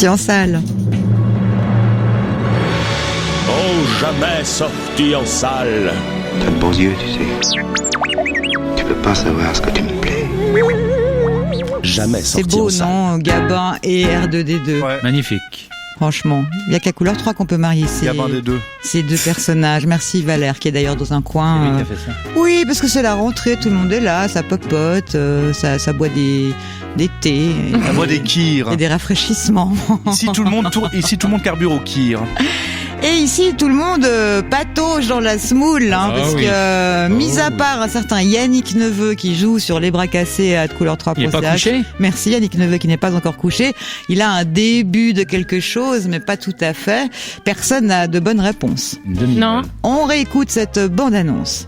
sorti en salle. Oh, jamais sorti en salle. T'as de beaux yeux, tu sais. Tu peux pas savoir ce que tu me plais. Jamais C'est sorti en beau, salle. non, Gabin et R2D2. Ouais. Magnifique. Franchement, il y a qu'à Couleur 3 qu'on peut marier Gabin des deux. ces deux personnages. Merci Valère qui est d'ailleurs dans un coin. C'est lui qui a fait ça. Oui, parce que c'est la rentrée, tout le monde est là, ça popote, ça boit des thés. La voix des kirs. Et des rafraîchissements. Ici tout le monde carbure au kir. Et ici, tout le monde patauge dans la smoule, hein, Ah parce oui. que, mis à part un certain Yannick Neveu qui joue sur Les Bras Cassés à Couleur 3. Il est pas couché ? Merci Yannick Neveu qui n'est pas encore couché. Il a un début de quelque chose, mais pas tout à fait. Personne n'a de bonne réponse. Une demi-heure. Non. On réécoute cette bande-annonce.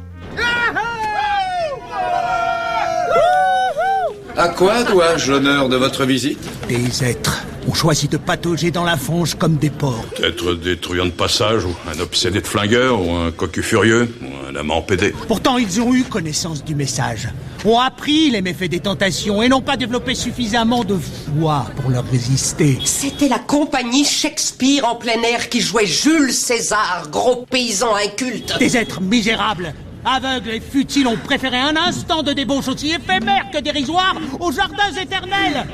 À quoi dois-je l'honneur de votre visite? Des êtres ont choisi de patauger dans la fange comme des porcs. Peut-être des truands de passage, ou un obsédé de flingueur, ou un cocu furieux, ou un amant pédé. Pourtant, ils ont eu connaissance du message, ont appris les méfaits des tentations et n'ont pas développé suffisamment de foi pour leur résister. C'était la compagnie Shakespeare en plein air qui jouait Jules César, gros paysan inculte. Des êtres misérables, aveugles et futiles ont préféré un instant de débauche aussi éphémère que dérisoire aux jardins éternels.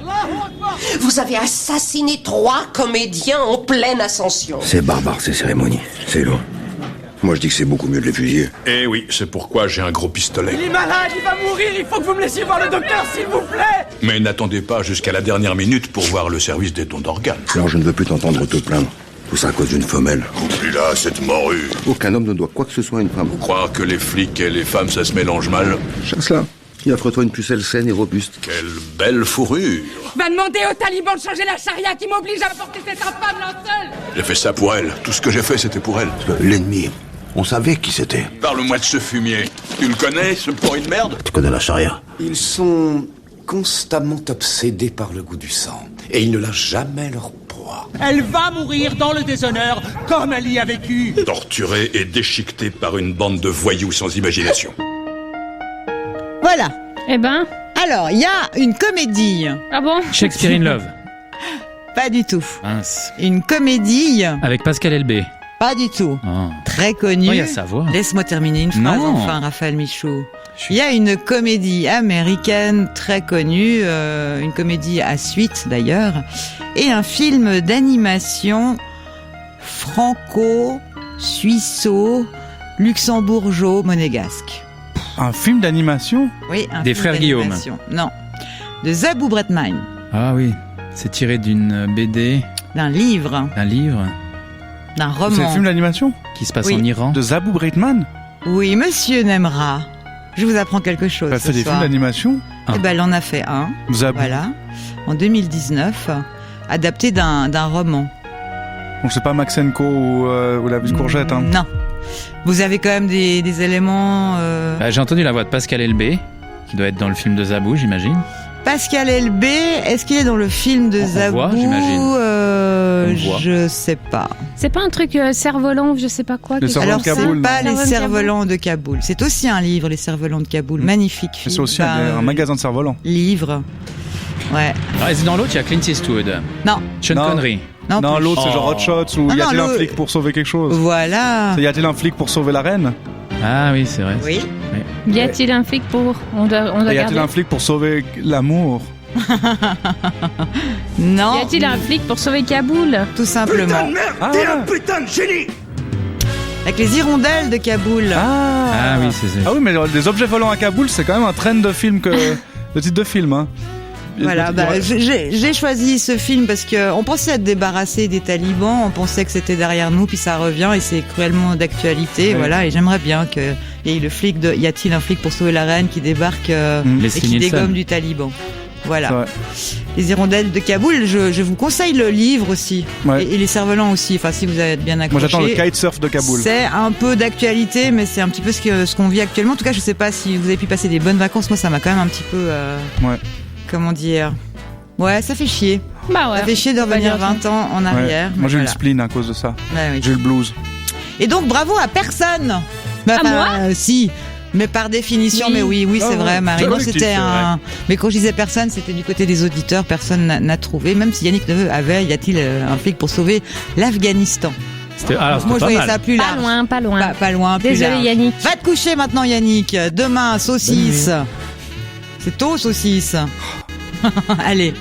Vous avez assassiné 3 comédiens en pleine ascension. C'est barbare ces cérémonies. C'est lourd. Moi je dis que c'est beaucoup mieux de les fusiller. Eh oui, c'est pourquoi j'ai un gros pistolet. est malade, il va mourir, il faut que vous me laissiez voir le docteur, s'il vous plaît. Mais n'attendez pas jusqu'à la dernière minute pour voir le service des dons d'organes. Alors je ne veux plus t'entendre te plaindre. Tout ça à cause d'une femelle. Oublie là, cette morue. Aucun homme ne doit quoi que ce soit à une femme. Croire que les flics et les femmes, ça se mélange mal. Chasse-la. Et offre-toi une pucelle saine et robuste. Quelle belle fourrure. Va demander aux talibans de changer la charia qui m'oblige à porter cette infâme linceul. J'ai fait ça pour elle. Tout ce que j'ai fait, c'était pour elle. L'ennemi, on savait qui c'était. Parle-moi de ce fumier. Tu le connais, ce point de merde? Tu connais la charia? Ils sont constamment obsédés par le goût du sang. Et ils ne lâchent jamais leur proie. Elle va mourir dans le déshonneur comme elle y a vécu. Torturée et déchiquetée par une bande de voyous sans imagination. Voilà. Eh ben, Alors, il y a une comédie. ah bon? Shakespeare in Love. Pas du tout. Mince. Une comédie. Avec Pascal Elbé. Pas du tout. Oh. Très connue. Oh, il y a sa voix. Laisse-moi terminer une phrase Non. enfin, Raphaël Michaud. Il y a une comédie américaine très connue, une comédie à suite d'ailleurs, et un film d'animation franco-suisso-luxembourgeois-monégasque. Un film d'animation? Oui, un Des film frères Guillaume. d'animation. Non. De Zabou Bretman. Ah oui. C'est tiré d'une BD, D'un livre, d'un livre d'un C'est un roman. film d'animation? qui se passe Oui. en Iran. De Zabou Breitman? Oui, monsieur Nemra. Je vous apprends quelque chose. Elle ce fait des soir. films d'animation? Eh ben, elle en a fait un. Zabou. Voilà. En 2019, adapté d'un roman. Donc c'est pas Maxenko ou la petite courgette, hein? Non. Vous avez quand même des éléments. Bah, j'ai entendu la voix de Pascal Elbé, qui doit être dans le film de Zabou, j'imagine. Pascal Elbé, est-ce qu'il est dans le film de On Zabou? voit, j'imagine. On voit. Je sais pas. C'est pas un truc cerf-volant, je sais pas quoi. Le qui- cerf-volant Alors de Kaboul, c'est pas non. les Cerf-volant de cerfs-volants de Kaboul. C'est aussi un livre, les cerfs-volants de Kaboul. Magnifique Et film. c'est aussi Enfin, un magasin de cerf-volant. livre. Ouais. Ah, et dans l'autre, il y a Clint Eastwood. Non. Sean Non. Connery. Non. Non, plus. l'autre c'est genre Oh. Hot Shots ou Ah y non, a-t-il un l'autre- flic pour sauver quelque chose? Voilà. Y a-t-il un flic pour sauver la reine? Ah oui, c'est vrai. Oui. Y a-t-il un flic pour... On doit Et y a-t-il garder. un flic pour sauver l'amour? Non. Y a-t-il un flic pour sauver Kaboul? Tout simplement. Ah, voilà. Avec les hirondelles de Kaboul. Ah oui, c'est ça. Ah oui, mais des objets volants à Kaboul, c'est quand même un trend de film que le titre de film, hein. Voilà, bah, j'ai choisi ce film parce que on pensait être débarrassé des talibans, on pensait que c'était derrière nous, puis ça revient et c'est cruellement d'actualité, Ouais. voilà. Et j'aimerais bien qu'il y ait le flic de, y a-t-il un flic pour sauver la reine qui débarque et Leslie qui Nielsen. dégomme du taliban. C'est Voilà. vrai. Les hirondelles de Kaboul, je vous conseille le livre aussi Ouais. et les cerfs-volants aussi. Enfin, si vous êtes bien accroché. Moi j'attends le kitesurf de Kaboul. C'est un peu d'actualité, mais c'est un petit peu ce qu'on vit actuellement. En tout cas, je sais pas si vous avez pu passer des bonnes vacances. Moi, ça m'a quand même un petit peu, Ouais. comment dire. Ouais, ça fait chier. Bah ouais. Ça fait chier de On va revenir dire ça. 20 ans en Ouais. arrière. Moi j'ai eu le Voilà. spleen à cause de ça. Ouais, oui. J'ai eu le blues. Et donc, bravo à personne. À moi si. Mais par définition, Oui. mais oui, c'est vrai, Marie. C'est Moi, collectif, c'était c'est un. Mais quand je disais personne, c'était du côté des auditeurs. Personne n'a trouvé. Même si Yannick Neveu avait, y a-t-il un flic pour sauver l'Afghanistan? Alors, Moi, je c'était pas voyais mal. ça plus large. Pas loin. Pas loin. Plus Désolé large. Yannick. Va te coucher maintenant, Yannick. Demain, saucisse. C'est tôt, saucisse. Allez.